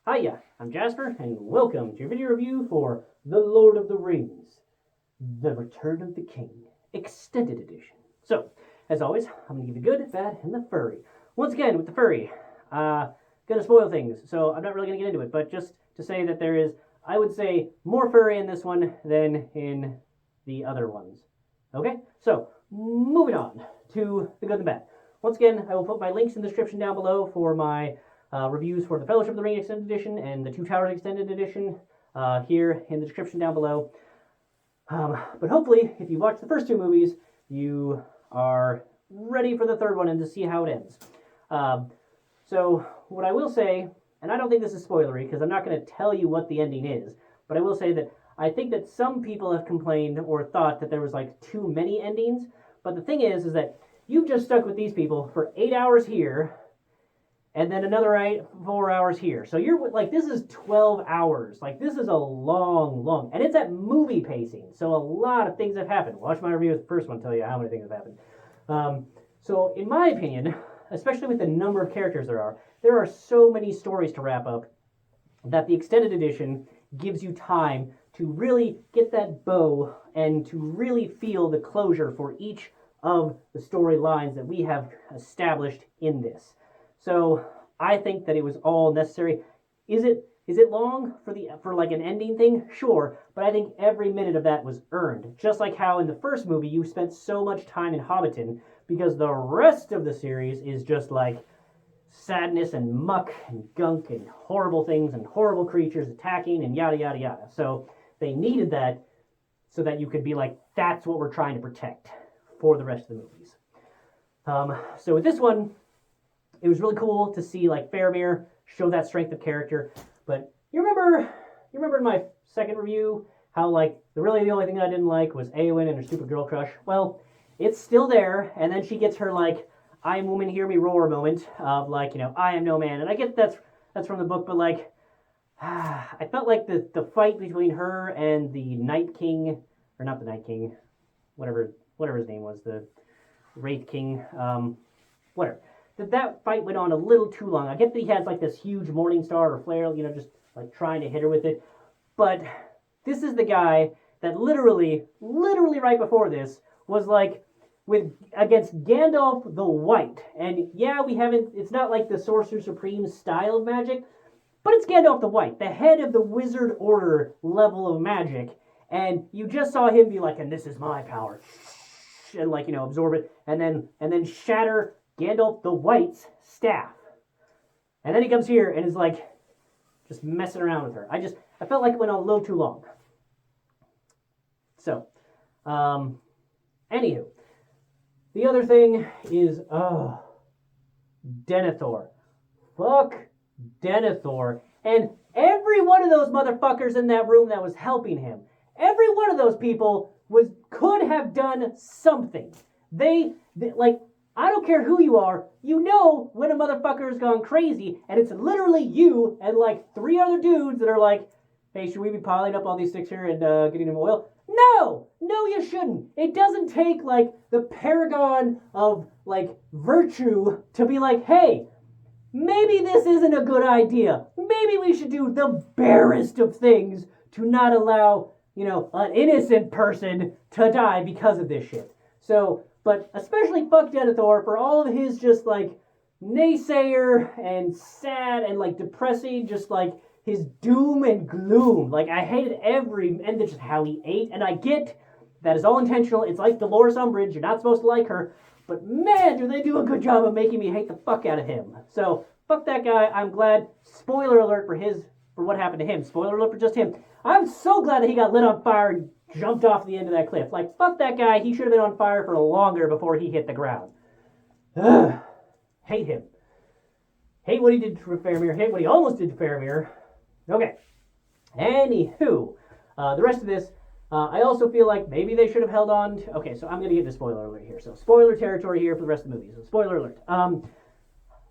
Hiya, I'm Jasper, and welcome to your video review for The Lord of the Rings, The Return of the King, Extended Edition. So, as always, I'm going to give the good, bad, and the furry. Once again, with the furry, gonna spoil things, so I'm not really going to get into it, but just to say that there is, I would say, more furry in this one than in the other ones. Okay? So, moving on to the good and the bad. Once again, I will put my links in the description down below for my reviews for the Fellowship of the Ring Extended Edition and the Two Towers Extended Edition here in the description down below. But hopefully, if you watched the first two movies, you are ready for the third one and to see how it ends. So what I will say, and I don't think this is spoilery because I'm not going to tell you what the ending is, but I will say that I think that some people have complained or thought that there was like too many endings. But the thing is that you've just stuck with these people for 8 hours here, and then another 4 hours here. So you're like, this is 12 hours. Like, this is a long, and it's at movie pacing. So a lot of things have happened. Watch my review of the first one, tell you how many things have happened. So in my opinion, especially with the number of characters there are so many stories to wrap up that the extended edition gives you time to really get that bow and to really feel the closure for each of the storylines that we have established in this. So I think that it was all necessary. Is it long for like an ending thing? Sure, but I think every minute of that was earned. Just like how in the first movie you spent so much time in Hobbiton, because the rest of the series is just like sadness and muck and gunk and horrible things and horrible creatures attacking and yada yada yada. So they needed that so that you could be like, that's what we're trying to protect for the rest of the movies. So with this one, it was really cool to see like Faramir show that strength of character. But you remember in my second review how like the only thing I didn't like was Eowyn and her stupid girl crush. Well, it's still there, and then she gets her like "I am woman, hear me roar" moment of like, I am no man. And I get that's from the book, but like I felt like the fight between her and the Night King, or not the Night King, whatever his name was, the Wraith King, whatever. That fight went on a little too long. I get that he has like this huge morning star or flare, just like trying to hit her with it. But this is the guy that literally right before this was like against Gandalf the White. And yeah, it's not like the Sorcerer Supreme style of magic, but it's Gandalf the White, the head of the Wizard Order level of magic. And you just saw him be like, and this is my power. And like, absorb it. And then shatter Gandalf the White's staff. And then he comes here and is like just messing around with her. I felt like it went on a little too long. So, anywho, the other thing is, Denethor. Fuck Denethor. And every one of those motherfuckers in that room that was helping him, every one of those people could have done something. They like, I don't care who you are, when a motherfucker has gone crazy, and it's literally you and like 3 other dudes that are like, hey, should we be piling up all these sticks here and getting them oil? No, you shouldn't. It doesn't take like the paragon of like virtue to be like, hey, maybe this isn't a good idea. Maybe we should do the barest of things to not allow, an innocent person to die because of this shit. So, but especially fuck Denethor for all of his just like naysayer and sad and like depressing, just like his doom and gloom. Like, I hated and just how he ate. And I get that is all intentional. It's like Dolores Umbridge. You're not supposed to like her. But man, do they do a good job of making me hate the fuck out of him. So, fuck that guy. I'm glad. Spoiler alert for what happened to him. Spoiler alert for just him. I'm so glad that he got lit on fire and jumped off the end of that cliff. Like, fuck that guy. He should have been on fire for longer before he hit the ground. Ugh. Hate him. Hate what he did to Faramir. Hate what he almost did to Faramir. Okay. Anywho, the rest of this, I also feel like maybe they should have held on to... Okay, so I'm going to get into spoiler alert here. So spoiler territory here for the rest of the movie. So spoiler alert.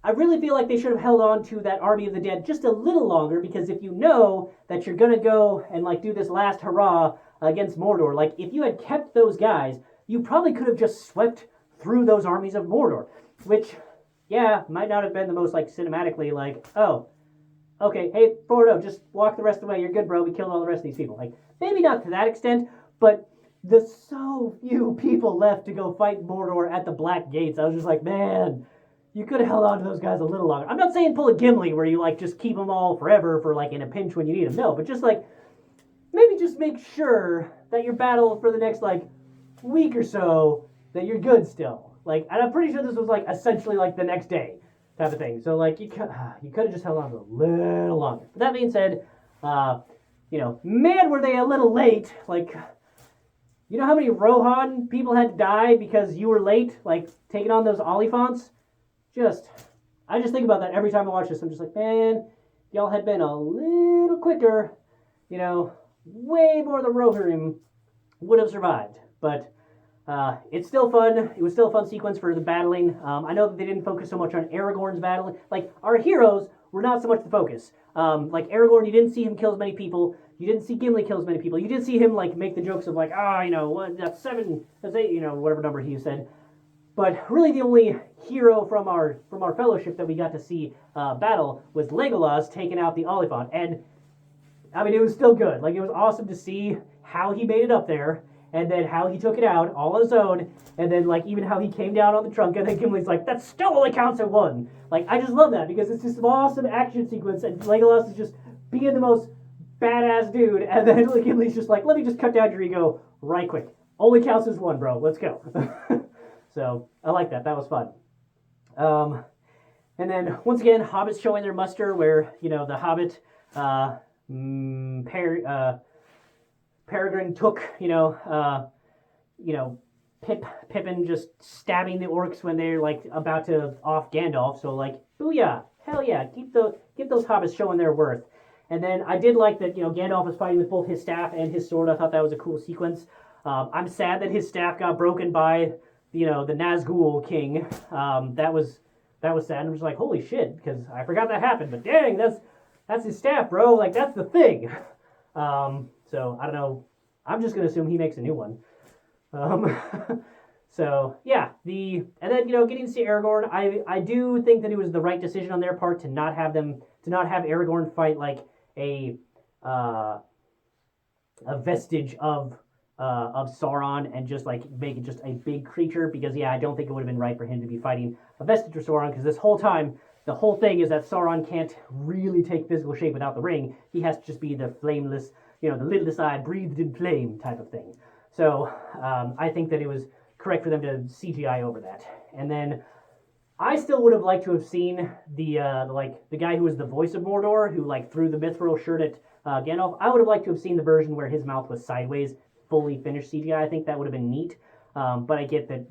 I really feel like they should have held on to that Army of the Dead just a little longer, because if you know that you're going to go and like do this last hurrah against Mordor, like if you had kept those guys, you probably could have just swept through those armies of Mordor, which, yeah, might not have been the most like cinematically like, oh, okay, hey, Frodo, just walk the rest of the way. You're good, bro. We killed all the rest of these people. Like, maybe not to that extent, but the so few people left to go fight Mordor at the Black Gates. I was just like, man, you could have held on to those guys a little longer. I'm not saying pull a Gimli where you like just keep them all forever for like in a pinch when you need them. No, but just like maybe just make sure that your battle for the next like week or so that you're good still. Like, and I'm pretty sure this was like essentially like the next day type of thing. So like you could have just held on to a little longer. But that being said, man, were they a little late. Like, you know how many Rohan people had to die because you were late, like taking on those Oliphants? I just think about that every time I watch this. I'm just like, man, if y'all had been a little quicker, way more of the Rohirrim would have survived. But it's still fun. It was still a fun sequence for the battling. I know that they didn't focus so much on Aragorn's battling. Like, our heroes were not so much the focus. Like, Aragorn, you didn't see him kill as many people. You didn't see Gimli kill as many people. You did see him, like, make the jokes of, like, that's 7, that's 8, whatever number he said. But really the only hero from our fellowship that we got to see battle was Legolas taking out the Oliphant. And, I mean, it was still good. Like, it was awesome to see how he made it up there, and then how he took it out all on his own, and then, like, even how he came down on the trunk, and then Gimli's like, that still only counts at 1. Like, I just love that, because it's just an awesome action sequence, and Legolas is just being the most badass dude, and then Gimli's just like, let me just cut down your ego right quick. Only counts as 1, bro. Let's go. So, I like that. That was fun. And then, once again, hobbits showing their muster, where, the hobbit, Peregrine took, Pippin just stabbing the orcs when they're like about to off Gandalf. So like, booyah, hell yeah, get those hobbits showing their worth. And then I did like that, Gandalf was fighting with both his staff and his sword. I thought that was a cool sequence. I'm sad that his staff got broken by, the Nazgul king. That was sad. I'm just like, holy shit, because I forgot that happened. But dang, that's his staff, bro. Like, that's the thing. So I don't know. I'm just gonna assume he makes a new one. So yeah, and then getting to see Aragorn, I do think that it was the right decision on their part to not have Aragorn fight like a vestige of Sauron and just like make it just a big creature, because I don't think it would have been right for him to be fighting a vestige of Sauron, because this whole time the whole thing is that Sauron can't really take physical shape without the ring. He has to just be the flameless, the lidless eye breathed in flame type of thing. So I think that it was correct for them to CGI over that. And then I still would have liked to have seen the guy who was the voice of Mordor, who like threw the mithril shirt at Gandalf. I would have liked to have seen the version where his mouth was sideways, fully finished CGI. I think that would have been neat. But I get that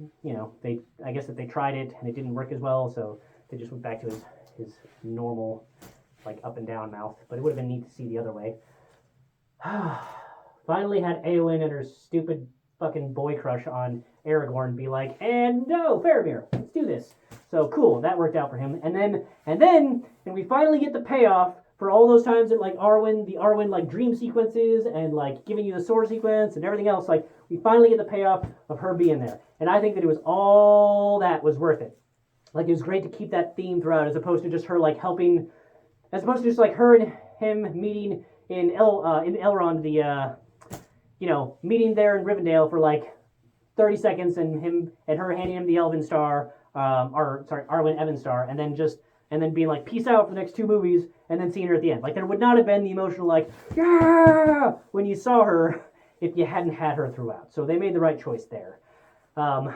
I guess that they tried it and it didn't work as well, so they just went back to his normal like up and down mouth. But it would have been neat to see the other way. Finally had Eowyn and her stupid fucking boy crush on Aragorn be like, and no, Faramir, let's do this. So cool, that worked out for him. And we finally get the payoff for all those times that like the Arwen like dream sequences and like giving you the sword sequence and everything else. Like, we finally get the payoff of her being there. And I think that it was all that was worth it. Like, it was great to keep that theme throughout, as opposed to just her like helping, as opposed to just like her and him meeting in Elrond, meeting there in Rivendell for like 30 seconds, and him and her handing him the Arwen Evenstar, and then being like, peace out for the next 2 movies, and then seeing her at the end. Like, there would not have been the emotional like, yeah, when you saw her if you hadn't had her throughout. So they made the right choice there. But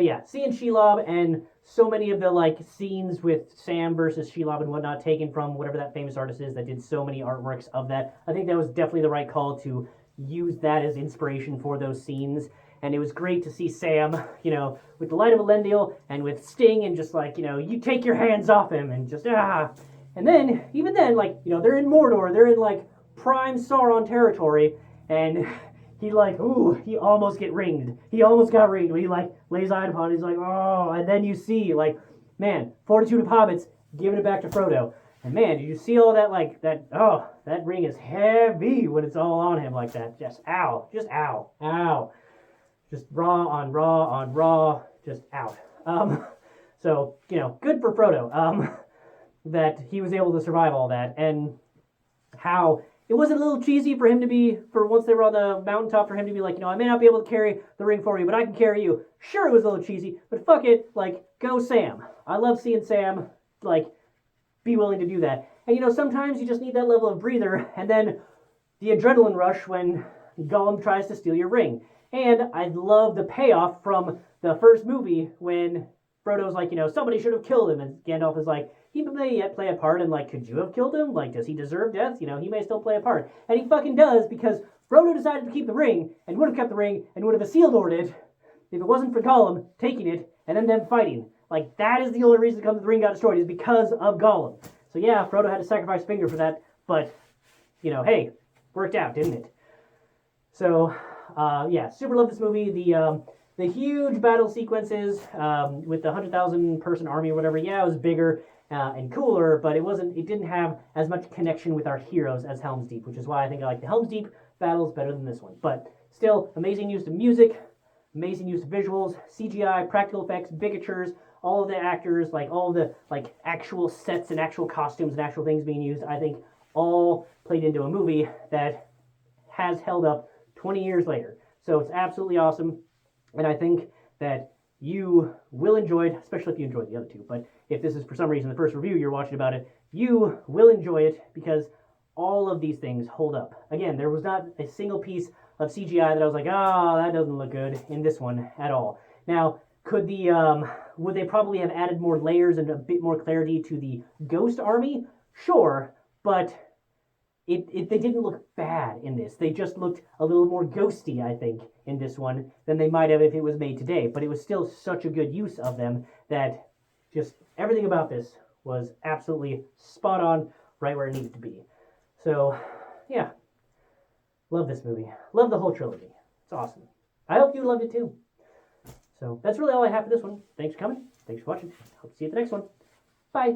yeah, seeing Shelob and so many of the like scenes with Sam versus Shelob and whatnot taken from whatever that famous artist is that did so many artworks of that, I think that was definitely the right call to use that as inspiration for those scenes. And it was great to see Sam, with the Light of Elendil and with Sting, and just like, you take your hands off him and just, And then, even then, like, they're in Mordor, they're in like prime Sauron territory, and he like, he almost got ringed when he like lays eyes upon it. He's like, oh, and then you see like, man, fortitude of hobbits giving it back to Frodo. And man, did you see all that that ring is heavy when it's all on him like that. Just ow. Just raw on raw, just out. So, good for Frodo. that he was able to survive all that, and how it was a little cheesy for him to be, for once they were on the mountaintop, for him to be like, you know, I may not be able to carry the ring for you, but I can carry you. Sure, it was a little cheesy, but fuck it, like, go Sam. I love seeing Sam, like, be willing to do that. And, you know, sometimes you just need that level of breather, and then the adrenaline rush when Gollum tries to steal your ring. And I love the payoff from the first movie when Frodo's like, you know, somebody should have killed him, and Gandalf is like, he may yet play a part, and like, could you have killed him? Like, does he deserve death? You know, he may still play a part. And he fucking does, because Frodo decided to keep the ring, and would have kept the ring, and would have Isildur'd it, if it wasn't for Gollum taking it, and then them fighting. Like, that is the only reason the ring got destroyed, is because of Gollum. So yeah, Frodo had to sacrifice a finger for that, but, you know, hey, worked out, didn't it? So, yeah, super love this movie. The huge battle sequences with the 100,000 person army or whatever, yeah, it was bigger and cooler, but it didn't have as much connection with our heroes as Helm's Deep, which is why I think I like the Helm's Deep battles better than this one. But still, amazing use of music, amazing use of visuals, CGI, practical effects, bigatures, all of the actors, like all of the like actual sets and actual costumes and actual things being used, I think all played into a movie that has held up 20 years later. So it's absolutely awesome, and I think that you will enjoy it, especially if you enjoyed the other two. But if this is for some reason the first review you're watching about it, you will enjoy it because all of these things hold up. Again, there was not a single piece of CGI that I was like, oh, that doesn't look good in this one at all. Now, would they probably have added more layers and a bit more clarity to the Ghost Army? Sure, but they didn't look bad in this. They just looked a little more ghosty, I think, in this one than they might have if it was made today. But it was still such a good use of them that just everything about this was absolutely spot on, right where it needed to be. So, yeah, love this movie. Love the whole trilogy. It's awesome. I hope you loved it too. So that's really all I have for this one. Thanks for coming. Thanks for watching. Hope to see you at the next one. Bye.